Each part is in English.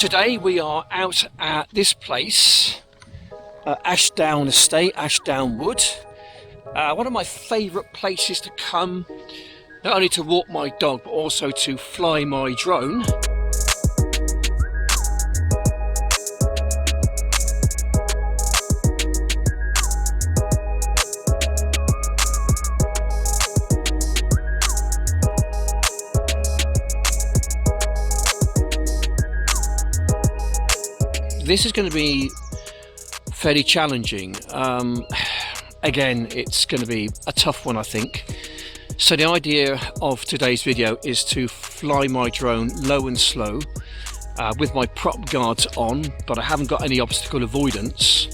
Today we are out at this place, Ashdown Estate, Ashdown Wood. One of my favourite places to come, not only to walk my dog but also to fly my drone. This is going to be fairly challenging. Again, it's going to be a tough one, I think. So the idea of today's video is to fly my drone low and slow with my prop guards on, but I haven't got any obstacle avoidance.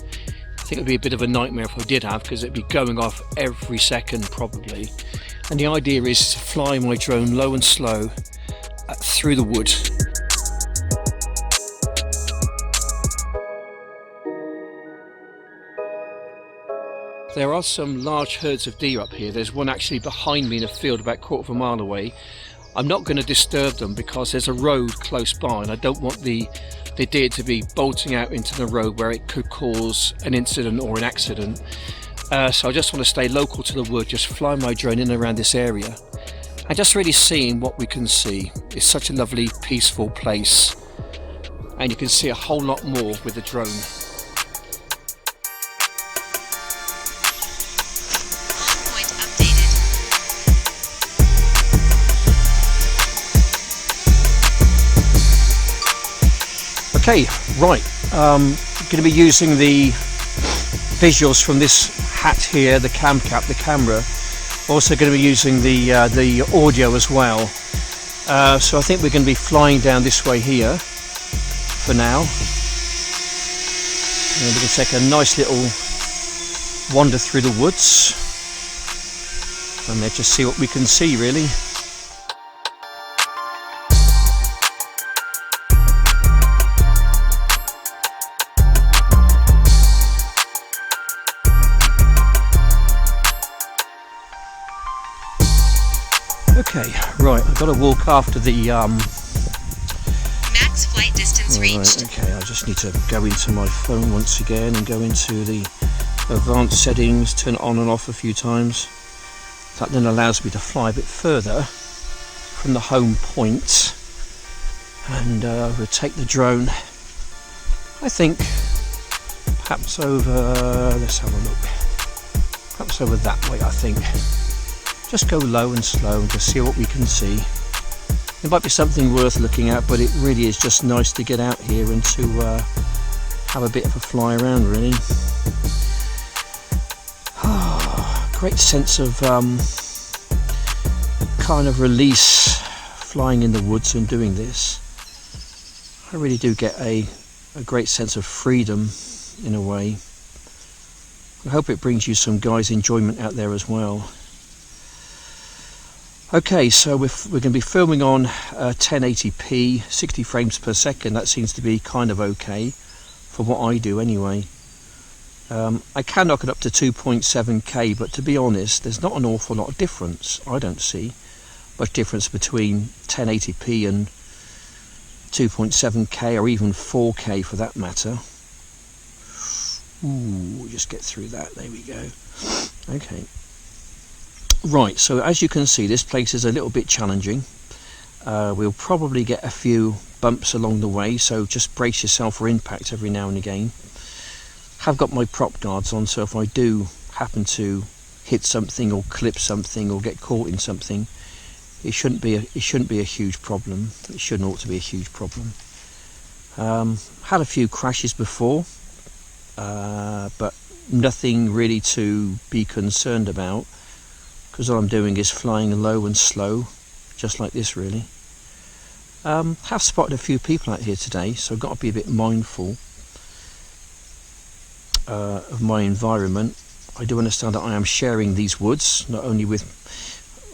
I think it would be a bit of a nightmare if I did have, because it'd be going off every second probably. And the idea is to fly my drone low and slow through the wood. There are some large herds of deer up here. There's one actually behind me in a field about a quarter of a mile away. I'm not going to disturb them because there's a road close by and I don't want the deer to be bolting out into the road where it could cause an incident or an accident. So I just want to stay local to the wood, just fly my drone in and around this area and just really seeing what we can see. It's such a lovely peaceful place and you can see a whole lot more with the drone. Okay, right, going to be using the visuals from this hat here, the cam cap, the camera. Also going to be using the audio as well. So I think we're going to be flying down this way here for now. And we can take a nice little wander through the woods and then just see what we can see really. Okay, right, I've got to walk after the max flight distance reached. Okay, I just need to go into my phone once again and go into the advanced settings, turn it on and off a few times. That then allows me to fly a bit further from the home point and rotate the drone. I think perhaps over, let's have a look, perhaps over that way I think. Just go low and slow and just see what we can see. It might be something worth looking at, but it really is just nice to get out here and to have a bit of a fly around really. Great sense of kind of release flying in the woods and doing this. I really do get a great sense of freedom in a way. I hope it brings you some guys' enjoyment out there as well. Okay, so we're going to be filming on 1080p, 60 frames per second. That seems to be kind of okay for what I do anyway. I can knock it up to 2.7k, but to be honest, there's not an awful lot of difference. I don't see much difference between 1080p and 2.7k or even 4k for that matter. Ooh, just get through that. There we go. Okay. Right, so as you can see, this place is a little bit challenging. We'll probably get a few bumps along the way, so just brace yourself for impact every now and again. Have got my prop guards on, so if I do happen to hit something or clip something or get caught in something, it shouldn't be a huge problem. It shouldn't ought to be a huge problem. Had a few crashes before, but nothing really to be concerned about, because all I'm doing is flying low and slow, just like this really. Have spotted a few people out here today, so I've got to be a bit mindful of my environment. I do understand that I am sharing these woods, not only with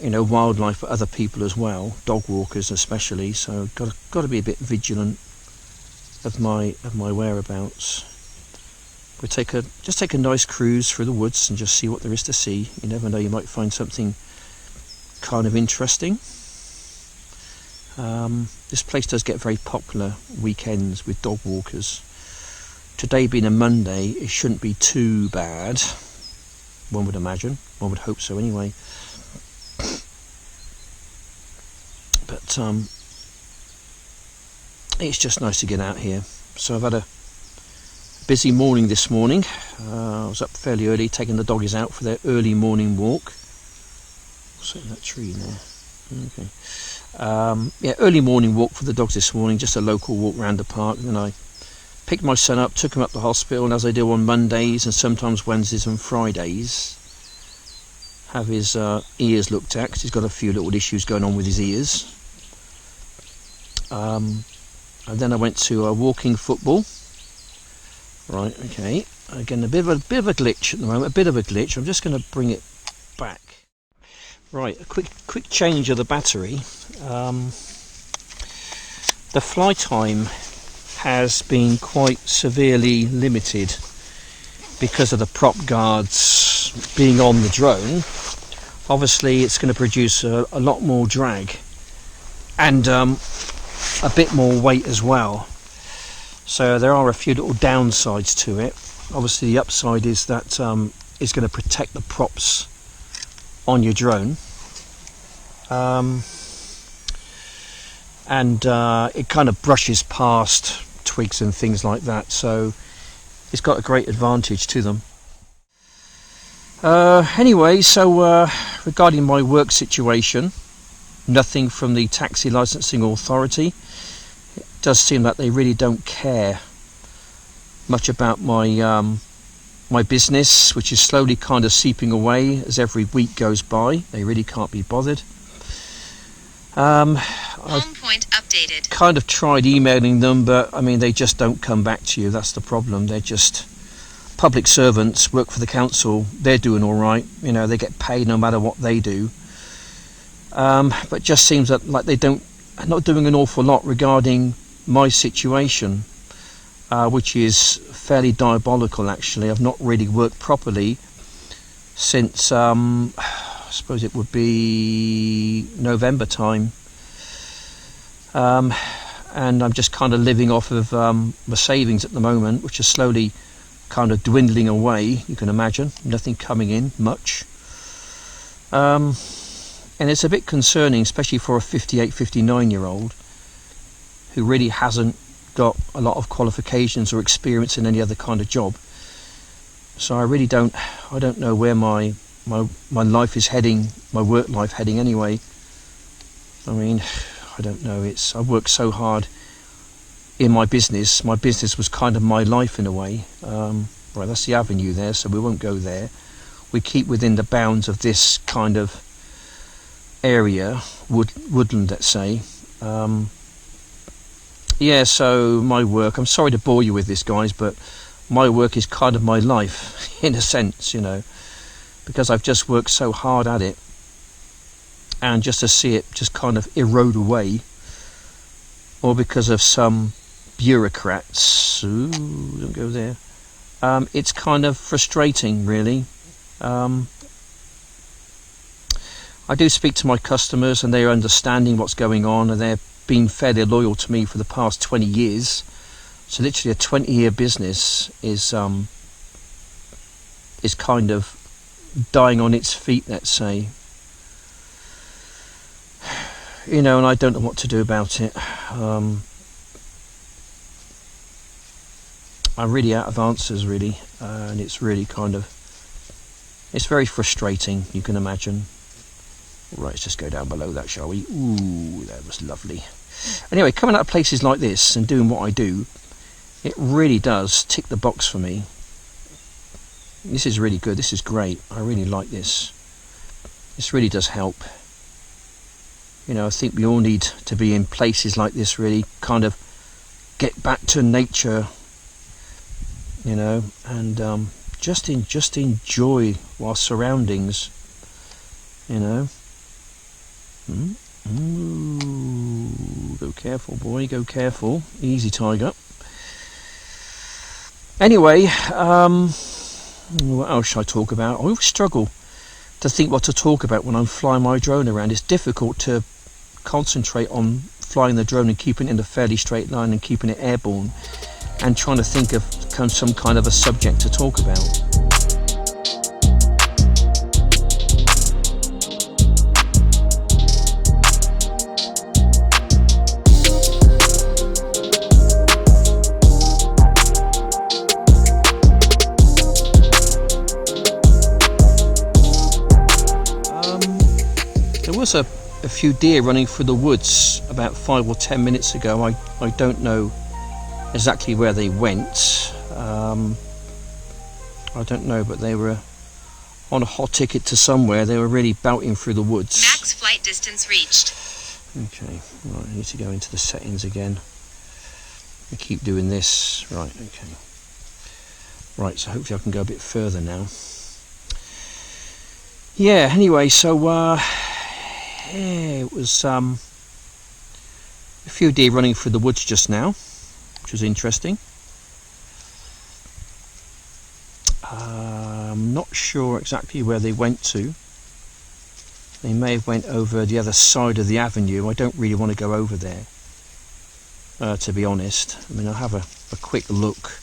wildlife, but other people as well, dog walkers especially, so got to be a bit vigilant of my whereabouts. We just take a nice cruise through the woods and just see what there is to see. You never know, you might find something kind of interesting. This place does get very popular weekends with dog walkers. Today being a Monday, it shouldn't be too bad, one would imagine. One would hope so anyway. But it's just nice to get out here. So I've had a busy morning this morning. I was up fairly early taking the doggies out for their early morning walk. What's in that tree there? Okay. Yeah, early morning walk for the dogs this morning, just a local walk around the park. Then I picked my son up, took him up to the hospital, and as I do on Mondays and sometimes Wednesdays and Fridays, have his ears looked at, because he's got a few little issues going on with his ears. And then I went to walking football. Right, okay. Again, a bit of a glitch at the moment, a bit of a glitch. I'm just going to bring it back. Right, a quick change of the battery. The fly time has been quite severely limited because of the prop guards being on the drone. Obviously it's going to produce a lot more drag and a bit more weight as well, so there are a few little downsides to it. Obviously the upside is that it's going to protect the props on your drone, and it kind of brushes past twigs and things like that, so it's got a great advantage to them. Anyway, so regarding my work situation, nothing from the taxi licensing authority. It does seem that they really don't care much about my my business, which is slowly kind of seeping away as every week goes by. They really can't be bothered. I've point updated. Kind of tried emailing them, but I mean they just don't come back to you. That's the problem. They're just public servants, work for the council. They're doing all right, you know, they get paid no matter what they do. But just seems that like they are not doing an awful lot regarding my situation, which is fairly diabolical actually. I've not really worked properly since I suppose it would be November time, and I'm just kind of living off of my savings at the moment, which is slowly kind of dwindling away. You can imagine, nothing coming in much, and it's a bit concerning, especially for a 59 year old who really hasn't got a lot of qualifications or experience in any other kind of job. So I don't know where my life is heading, my work life heading anyway. I mean, I don't know. I've worked so hard in my business. My business was kind of my life in a way. Right, that's the avenue there, so we won't go there. We keep within the bounds of this kind of area, woodland, let's say. Yeah, so my work, I'm sorry to bore you with this, guys, but my work is kind of my life in a sense, you know, because I've just worked so hard at it, and just to see it just kind of erode away, or because of some bureaucrats, ooh, don't go there, it's kind of frustrating really. I do speak to my customers and they are understanding what's going on, and they're been fairly loyal to me for the past 20 years. So literally a 20-year business is kind of dying on its feet, let's say. You know, and I don't know what to do about it. I'm really out of answers, really, and it's really it's very frustrating, you can imagine. Right, let's just go down below that, shall we? Ooh, that was lovely. Anyway, coming out of places like this and doing what I do, it really does tick the box for me. This is really good. This is great. I really like this. This really does help. You know, I think we all need to be in places like this, really kind of get back to nature, you know, and just enjoy our surroundings, you know. Ooh, go careful, boy, go careful. Easy, tiger. Anyway, what else should I talk about? I always struggle to think what to talk about when I'm flying my drone around. It's difficult to concentrate on flying the drone and keeping it in a fairly straight line and keeping it airborne, and trying to think of some kind of a subject to talk about. There was a few deer running through the woods about 5 or 10 minutes ago. I don't know exactly where they went. I don't know, but they were on a hot ticket to somewhere. They were really belting through the woods. Max flight distance reached. Okay, right, I need to go into the settings again. I keep doing this. Right, okay. Right, so hopefully I can go a bit further now. Yeah, anyway, so it was a few deer running through the woods just now, which was interesting. I'm not sure exactly where they went to. They may have went over the other side of the avenue. I don't really want to go over there, to be honest. I mean, I'll have a quick look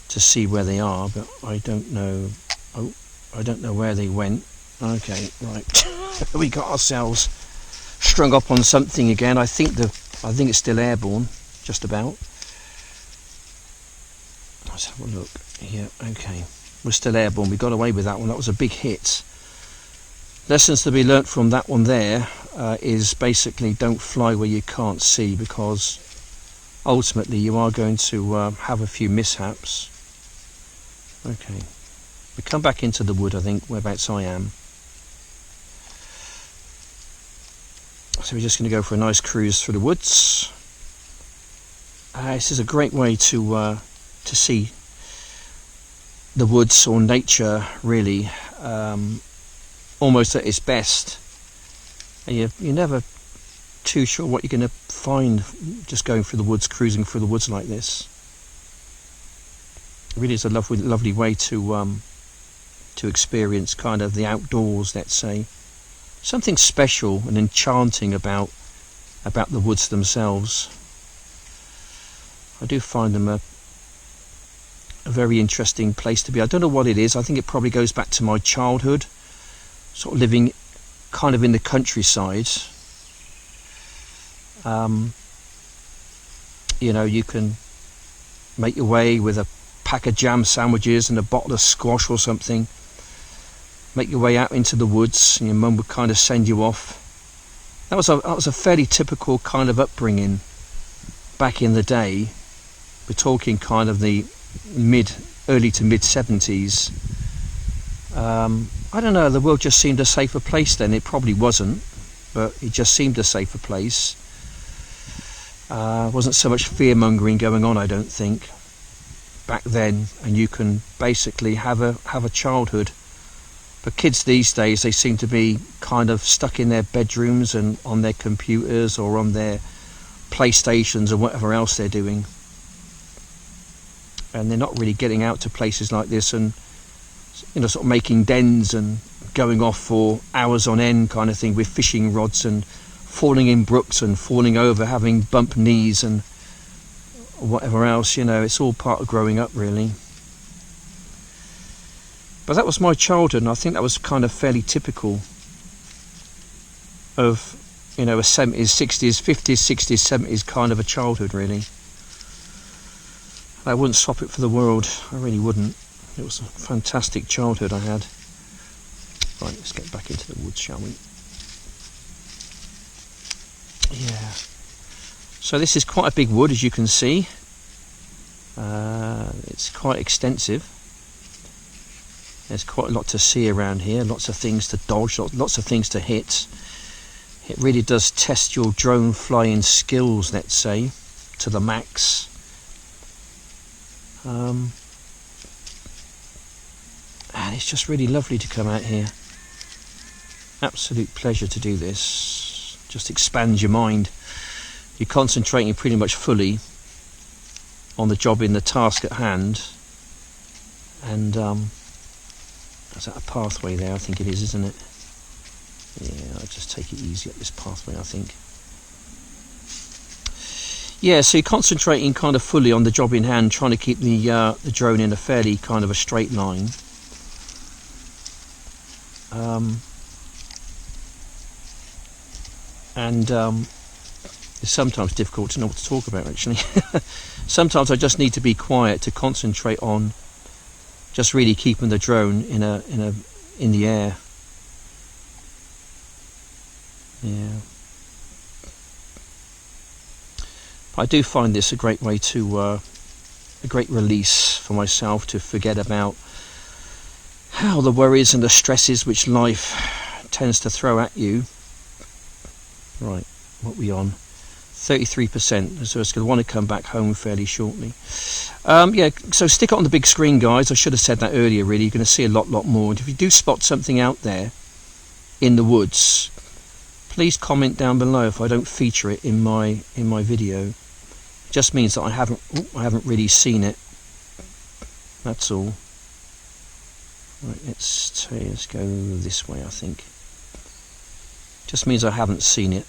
to see where they are, but I don't know. Oh, I don't know where they went. Okay, right. We got ourselves strung up on something again. I think it's still airborne, just about. Let's have a look. Yeah, okay. We're still airborne. We got away with that one. That was a big hit. Lessons to be learnt from that one there is basically don't fly where you can't see, because ultimately you are going to have a few mishaps. Okay. We come back into the wood, I think, whereabouts I am. So we're just going to go for a nice cruise through the woods. This is a great way to see the woods, or nature really, almost at its best. And you're never too sure what you're going to find just going through the woods, cruising through the woods like this. It really is a lovely way to experience kind of the outdoors, let's say. Something special and enchanting about the woods themselves. I do find them a very interesting place to be. I don't know what it is. I think it probably goes back to my childhood, sort of living kind of in the countryside. You know, you can make your way with a pack of jam sandwiches and a bottle of squash or something, make your way out into the woods, and your mum would kind of send you off. That was a fairly typical kind of upbringing back in the day. We're talking kind of the early to mid 70s. I don't know, the world just seemed a safer place then. It probably wasn't, but it just seemed a safer place. Wasn't so much fear mongering going on, I don't think, back then, and you can basically have a childhood. But kids these days, they seem to be kind of stuck in their bedrooms and on their computers or on their PlayStations or whatever else they're doing, and they're not really getting out to places like this and, you know, sort of making dens and going off for hours on end kind of thing with fishing rods and falling in brooks and falling over, having bump knees and whatever else. You know, it's all part of growing up, really. But that was my childhood, and I think that was kind of fairly typical of, you know, a 70s, 60s, 50s, 60s, 70s kind of a childhood, really. I wouldn't swap it for the world. I really wouldn't. It was a fantastic childhood I had. Right, let's get back into the woods, shall we? Yeah. So this is quite a big wood, as you can see. It's quite extensive. There's quite a lot to see around here, lots of things to dodge, lots of things to hit. It really does test your drone flying skills, let's say, to the max. And it's just really lovely to come out here. Absolute pleasure to do this. Just expands your mind. You're concentrating pretty much fully on the job, in the task at hand. And is that a pathway there? I think it is, isn't it? Yeah, I'll just take it easy up this pathway, I think. Yeah, so you're concentrating kind of fully on the job in hand, trying to keep the drone in a fairly kind of a straight line. It's sometimes difficult to know what to talk about, actually. Sometimes I just need to be quiet to concentrate on just really keeping the drone in the air. Yeah. I do find this a great way to a great release for myself to forget about how the worries and the stresses which life tends to throw at you. Right, what are we on? 33%, so it's going to want to come back home fairly shortly. Yeah, so stick it on the big screen, guys. I should have said that earlier, really. You're going to see a lot more. And if you do spot something out there in the woods, please comment down below if I don't feature it in my video. It just means that I haven't really seen it. That's all. Right, let's go this way, I think. Just means I haven't seen it.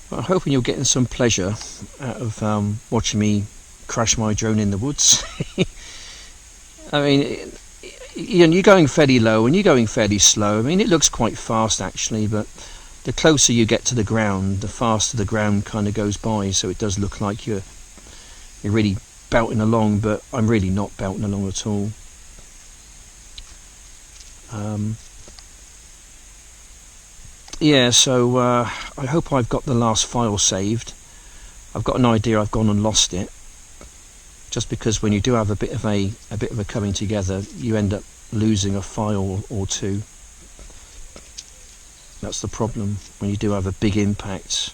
But I'm hoping you're getting some pleasure out of watching me crash my drone in the woods. I mean, you're going fairly low and you're going fairly slow. I mean, it looks quite fast actually, but the closer you get to the ground, the faster the ground kind of goes by. So it does look like you're really belting along, but I'm really not belting along at all. Yeah, so I hope I've got the last file saved. I've got an idea I've gone and lost it, just because when you do have a bit of a coming together, you end up losing a file or two. That's the problem when you do have a big impact.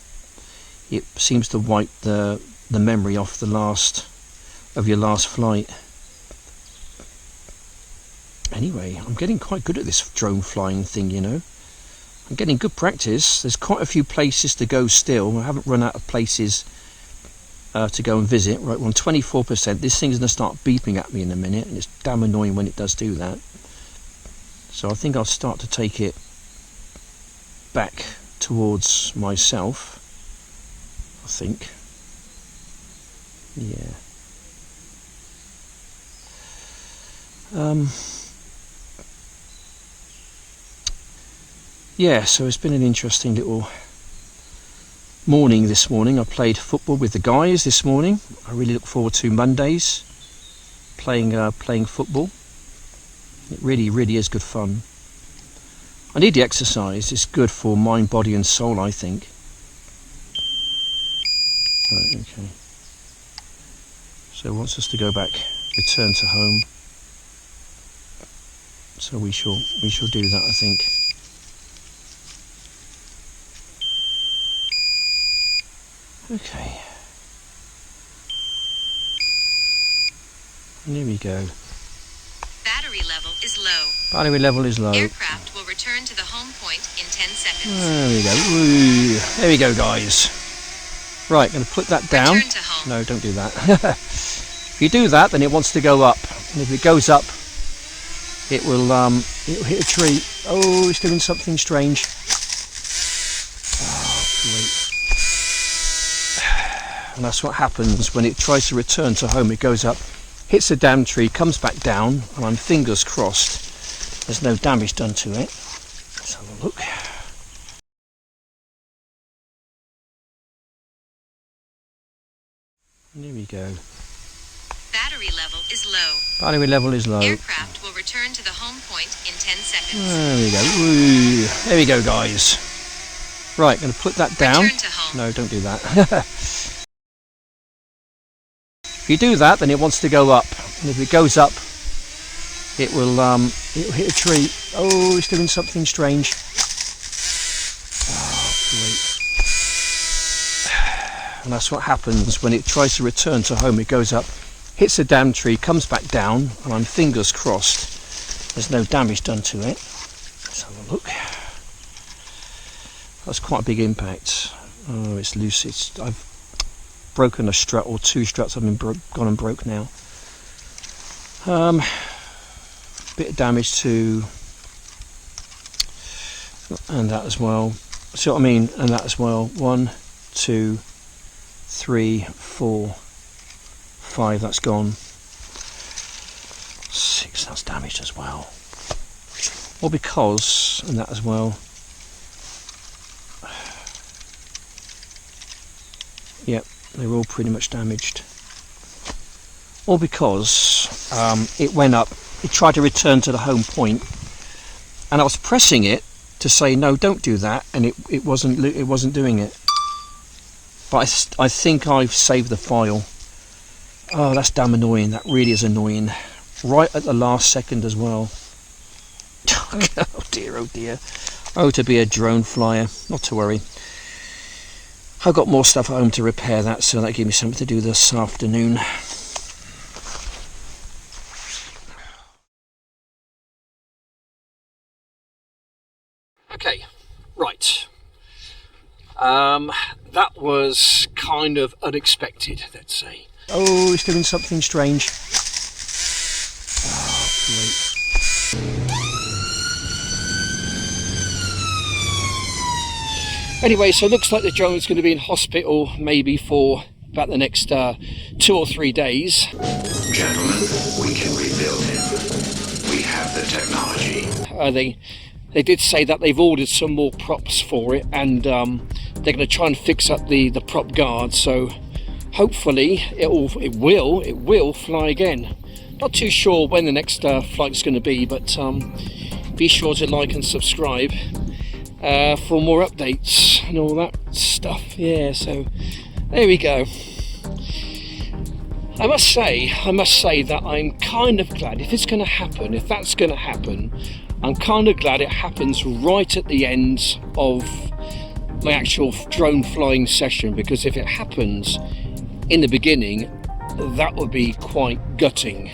It seems to wipe the memory off your last flight. Anyway, I'm getting quite good at this drone flying thing, you know. I'm getting good practice. There's quite a few places to go still. I haven't run out of places to go and visit. Right, we're on 24%. This thing's going to start beeping at me in a minute, and it's damn annoying when it does do that. So I think I'll start to take it back towards myself. I think. Yeah. Yeah, so it's been an interesting little morning this morning. I played football with the guys this morning. I really look forward to Mondays playing football. It really is good fun. I need the exercise. It's good for mind, body and soul, I think. Right, okay. So it wants us to go back, return to home. So we shall do that, I think. Okay. And here we go. Battery level is low. Battery level is low. Aircraft will return to the home point in 10 seconds. There we go. Ooh, there we go, guys. Right, going to put that down. Return to home. No, don't do that. If you do that, then it wants to go up. And if it goes up, it'll hit a tree. Oh, it's doing something strange. Oh, great. And that's what happens when it tries to return to home. It goes up, hits a damn tree, comes back down, and I'm fingers crossed there's no damage done to it. Let's have a look. And here we go. Battery level is low. Battery level is low. Aircraft will return to the home point in 10 seconds. There we go. Ooh, there we go, guys. Right, going to put that down. Return to home. No, don't do that. If you do that, then it wants to go up. And if it goes up, it'll hit a tree. Oh, it's doing something strange. Oh, great. And that's what happens when it tries to return to home. It goes up, hits a damn tree, comes back down, and I'm fingers crossed there's no damage done to it. Let's have a look. That's quite a big impact. Oh, it's loose. I've broken a strut, or two struts have been gone and broke now. Bit of damage to, and that as well. See what I mean? And that as well. 1, 2, 3, 4, 5, that's gone. 6, that's damaged as well. Well, because, and that as well. Yep, they're all pretty much damaged. All because it went up, it tried to return to the home point, and I was pressing it to say no, don't do that, and it wasn't doing it. But I think I've saved the file. Oh, that's damn annoying. That really is annoying. Right at the last second as well. Oh dear, oh dear. Oh, to be a drone flyer. Not to worry. I've got more stuff at home to repair that, so that gave me something to do this afternoon. Okay, right. That was kind of unexpected, let's say. Oh, it's doing something strange. Oh, great. Anyway, so it looks like the drone's going to be in hospital maybe for about the next 2 or 3 days. Gentlemen, we can rebuild him. We have the technology. They did say that they've ordered some more props for it, and they're going to try and fix up the prop guard. So hopefully it will fly again. Not too sure when the next flight's going to be, but be sure to like and subscribe for more updates and all that stuff. Yeah, so there we go. I must say that I'm kind of glad if that's going to happen, I'm kind of glad it happens right at the end of my actual drone flying session, because if it happens in the beginning, that would be quite gutting.